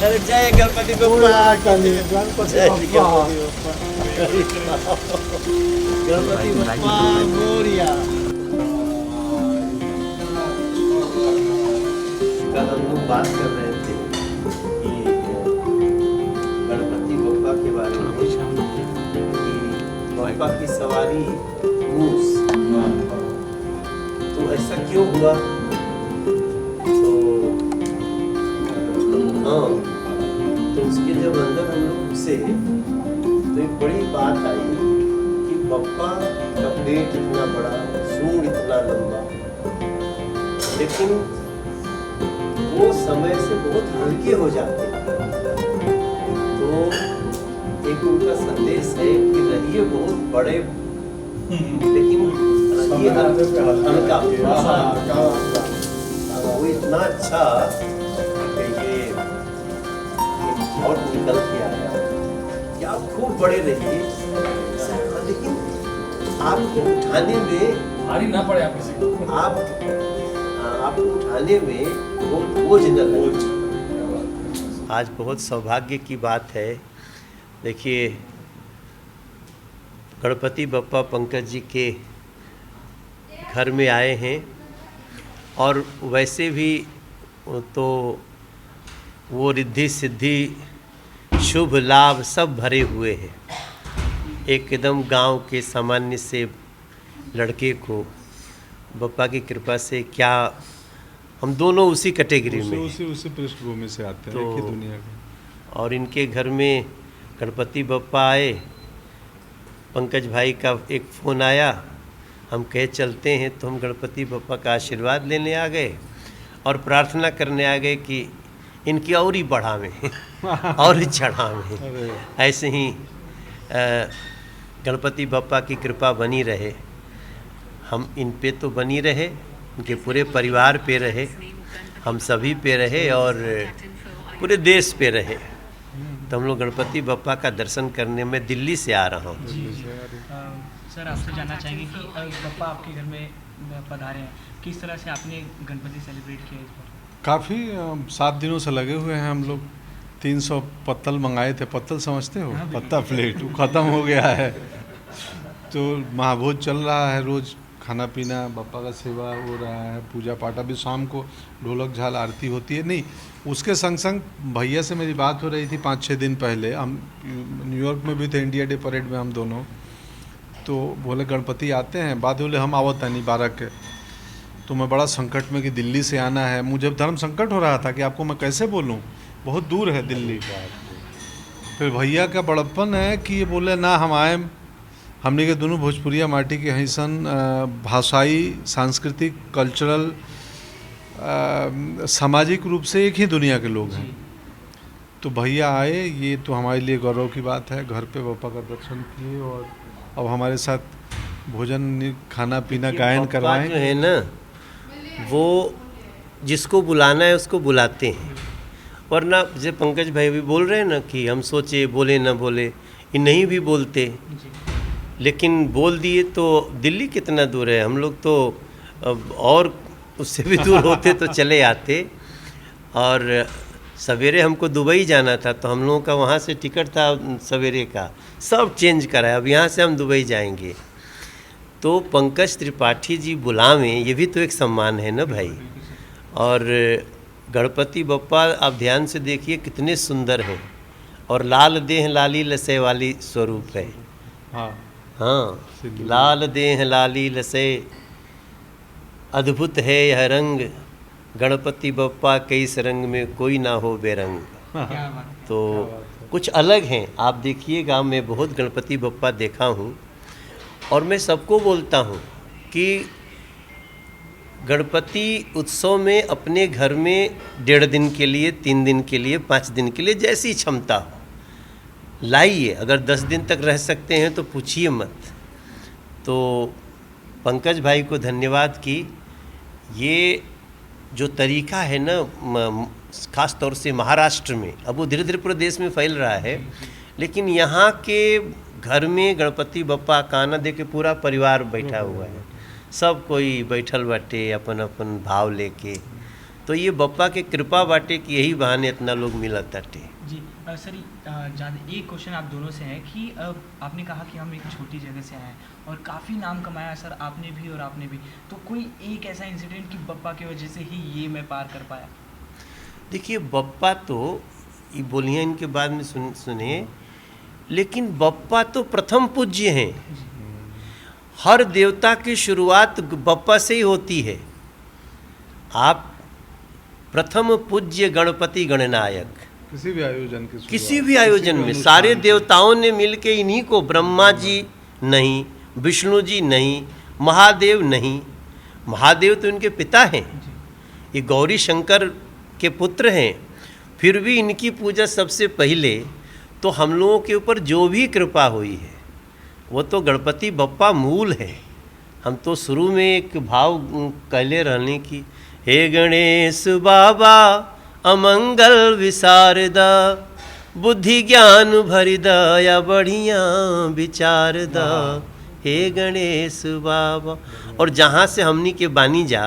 अरे जय गणपति बप्पा, गणपति बप्पा मोरिया। कल हम लोग बात कर रहे थे कि गणपति बप्पा के बारे में, कि बप्पा की सवारी मूस, तो ऐसा क्यों हुआ? तो हाँ, तो उसके जब अंदर हम लोग घुसे तो एक बड़ी बात आई कि बप्पा का पेट इतना बड़ा, सूंड इतना लंबा, लेकिन वो समय से बहुत हल्के हो जाते हैं। तो एक उनका संदेश है कि रहिए बहुत बड़े, लेकिन रहिए हल्का। वो इतना अच्छा कि ये और निकल के आया कि आप खूब बड़े रहिए, लेकिन आपको उठाने में भारी ना पड़े आप किसी को। आपको उठाने में वो बोझ न लगे। आज बहुत सौभाग्य की बात है। देखिए, गणपति बप्पा पंकज जी के घर में आए हैं, और वैसे भी तो वो रिद्धि सिद्धि शुभ लाभ सब भरे हुए हैं। एकदम गांव के सामान्य से लड़के को बप्पा की कृपा से, क्या हम दोनों उसी कैटेगरी में उसी पृष्ठभूमि से आते हैं, तो, एक ही दुनिया के। और इनके घर में गणपति बप्पा आए। पंकज भाई का एक फ़ोन आया, हम कहे चलते हैं, तो हम गणपति बप्पा का आशीर्वाद लेने आ गए और प्रार्थना करने आ गए कि इनकी और ही बढ़ावें और ही चढ़ावें। ऐसे ही गणपति बप्पा की कृपा बनी रहे, हम इन पे तो बनी रहे, उनके पूरे परिवार पे रहे, हम सभी पे रहे और पूरे देश पे रहे। तो हम लोग गणपति बप्पा का दर्शन करने में दिल्ली से आ रहा हूँ। सर, आपसे जानना चाहेंगे कि बप्पा आपके घर में पधारे हैं, किस तरह से आपने गणपति सेलिब्रेट किया इस बार? काफ़ी 7 दिनों से लगे हुए हैं हम लोग। 300 पत्तल मंगाए थे। पत्तल समझते हो? पत्ता प्लेट, वो ख़त्म हो गया है। तो महाभोज चल रहा है, रोज़ खाना पीना, बप्पा का सेवा हो रहा है, पूजा पाठ। अभी शाम को ढोलक झाल आरती होती है। नहीं, उसके संग संग भैया से मेरी बात हो रही थी 5-6 दिन पहले। हम न्यूयॉर्क में भी थे, इंडिया डे परेड में हम दोनों। तो बोले गणपति आते हैं, बाद बोले हम आवत नहीं 12 के। तो मैं बड़ा संकट में कि दिल्ली से आना है। मुझे धर्म संकट हो रहा था कि आपको मैं कैसे बोलूं, बहुत दूर है दिल्ली। फिर भैया का बड़प्पन है कि ये बोले ना हम आए। हमने के दोनों भोजपुरिया माटी के हैसन, भाषाई, सांस्कृतिक, कल्चरल, सामाजिक रूप से एक ही दुनिया के लोग हैं। तो भैया आए, ये तो हमारे लिए गौरव की बात है। घर पे बप्पा का दर्शन किए और अब हमारे साथ भोजन, खाना पीना, गायन करवाएं। जो है ना, वो जिसको बुलाना है उसको बुलाते हैं। वरना जैसे पंकज भाई भी बोल रहे हैं ना कि हम सोचे बोले ना बोले, ये नहीं भी बोलते, लेकिन बोल दिए तो दिल्ली कितना दूर है। हम लोग तो और उससे भी दूर होते तो चले आते। और सवेरे हमको दुबई जाना था, तो हम लोगों का वहाँ से टिकट था सवेरे का, सब चेंज कराया। अब यहाँ से हम दुबई जाएंगे, तो पंकज त्रिपाठी जी बुलावें, ये भी तो एक सम्मान है ना भाई। और गणपति बप्पा आप ध्यान से देखिए कितने सुंदर हैं, और लाल देह लाली लसे वाली स्वरूप है। हाँ, लाल देह लाली लसे, अद्भुत है यह रंग, गणपति बप्पा के इस रंग में कोई ना हो बेरंग। तो कुछ अलग हैं। आप देखिएगा, मैं बहुत गणपति बप्पा देखा हूँ, और मैं सबको बोलता हूँ कि गणपति उत्सव में अपने घर में 1.5 दिन के लिए, 3 दिन के लिए, 5 दिन के लिए, जैसी क्षमता हो लाइए। अगर 10 दिन तक रह सकते हैं तो पूछिए मत। तो पंकज भाई को धन्यवाद कि ये जो तरीका है ना, ख़ास तौर से महाराष्ट्र में, अब वो धीरे धीरे पूरे देश में फैल रहा है, लेकिन यहाँ के घर में गणपति बप्पा का आना देख के पूरा परिवार बैठा हुआ है, सब कोई बैठल बाटे अपन अपन भाव लेके। तो ये बप्पा के कृपा बाटे कि यही बहाने इतना लोग मिला ताटे। जी सर, ज़्यादा एक क्वेश्चन आप दोनों से है कि आपने कहा कि हम एक छोटी जगह से आए हैं और काफ़ी नाम कमाया सर, आपने भी और आपने भी, तो कोई एक ऐसा इंसिडेंट कि बप्पा की वजह से ही ये मैं पार कर पाया? देखिए बप्पा तो ये बोलिए इनके बाद में सुने, लेकिन बप्पा तो प्रथम पूज्य हैं। हर देवता की शुरुआत बप्पा से ही होती है। आप प्रथम पूज्य गणपति गणनायक, किसी भी आयोजन की किसी भी आयोजन में सारे देवताओं ने मिलके इन्हीं को, ब्रह्मा जी नहीं, विष्णु जी नहीं, महादेव नहीं, महादेव तो इनके पिता हैं, ये गौरी शंकर के पुत्र हैं, फिर भी इनकी पूजा सबसे पहले। तो हम लोगों के ऊपर जो भी कृपा हुई है वो तो गणपति बप्पा मूल है। हम तो शुरू में एक भाव कहले रहने की, हे गणेश बाबा अमंगल विसारदा, बुद्धि ज्ञान भरिदा या बढ़िया विचार दा, हे गणेश बाबा। और जहाँ से हमनी के बानी जा,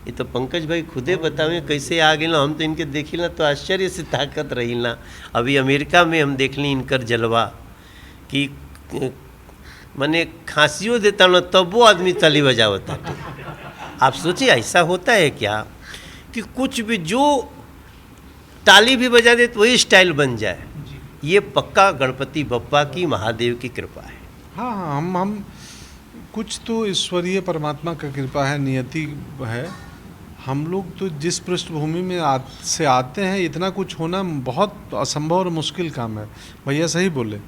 ये तो पंकज भाई खुदे बतावे कैसे आ गए ना, हम तो इनके देखिला तो आश्चर्य से ताकत रही ना। अभी अमेरिका में हम देख ली इनकर जलवा कि मने खांसियों देता ना तब वो आदमी ताली बजावता। आप सोचिए ऐसा होता है क्या कि कुछ भी जो ताली भी बजा दे तो वही स्टाइल बन जाए। ये पक्का गणपति बप्पा की, महादेव की कृपा है। हाँ हाँ, हम कुछ तो ईश्वरीय परमात्मा का कृपा है, नियति है। हम लोग तो जिस पृष्ठभूमि में से आते हैं, इतना कुछ होना बहुत असंभव और मुश्किल काम है। भैया सही बोले।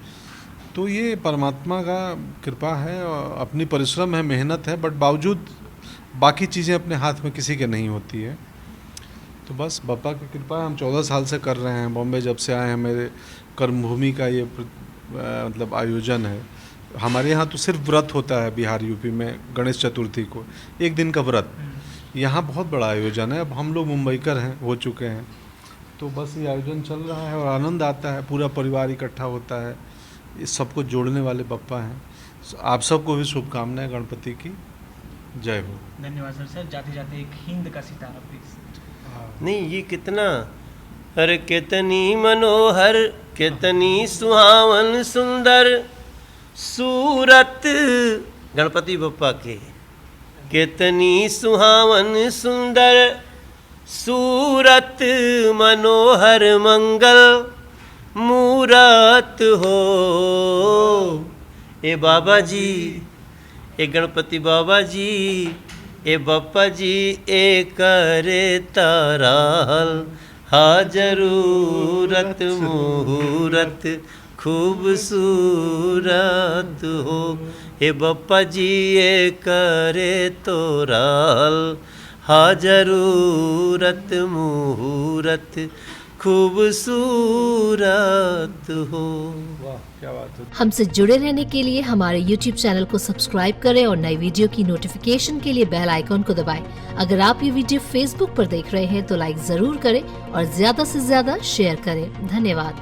तो ये परमात्मा का कृपा है और अपनी परिश्रम है, मेहनत है, बट बावजूद बाकी चीज़ें अपने हाथ में किसी के नहीं होती है। तो बस बप्पा की कृपा हम 14 साल से कर रहे हैं। बॉम्बे जब से आए हैं, मेरे कर्मभूमि का ये मतलब आयोजन है। हमारे यहाँ तो सिर्फ व्रत होता है बिहार यूपी में, गणेश चतुर्थी को 1 दिन का व्रत। यहाँ बहुत बड़ा आयोजन है। अब हम लोग मुंबईकर हैं, हो चुके हैं, तो बस ये आयोजन चल रहा है और आनंद आता है। पूरा परिवार इकट्ठा होता है। इस सबको जोड़ने वाले बप्पा हैं। आप सबको भी शुभकामनाएं गणपति की। जय हो। धन्यवाद सर। सर जाते जाते एक हिंद का सितारा प्लीज। नहीं, ये कितना, अरे कितनी मनोहर, कितनी सुहावन सुंदर सूरत गणपति बप्पा के, कितनी सुहावन सुंदर सूरत मनोहर मंगल मूरत हो। ए बाबा जी, ए गणपति बाबा जी, ए बप्पा जी, ए करे ताराल हाजरूरत मुहूरत खूबसूरत हो। हे बप्पा जी, ए करे तोराल हाजरूरत मुहूरत खूबसूरत हो। वाह, क्या बात है। हमसे जुड़े रहने के लिए हमारे YouTube चैनल को सब्सक्राइब करें और नई वीडियो की नोटिफिकेशन के लिए बेल आइकॉन को दबाएं। अगर आप ये वीडियो Facebook पर देख रहे हैं तो लाइक जरूर करें और ज्यादा से ज्यादा शेयर करें। धन्यवाद।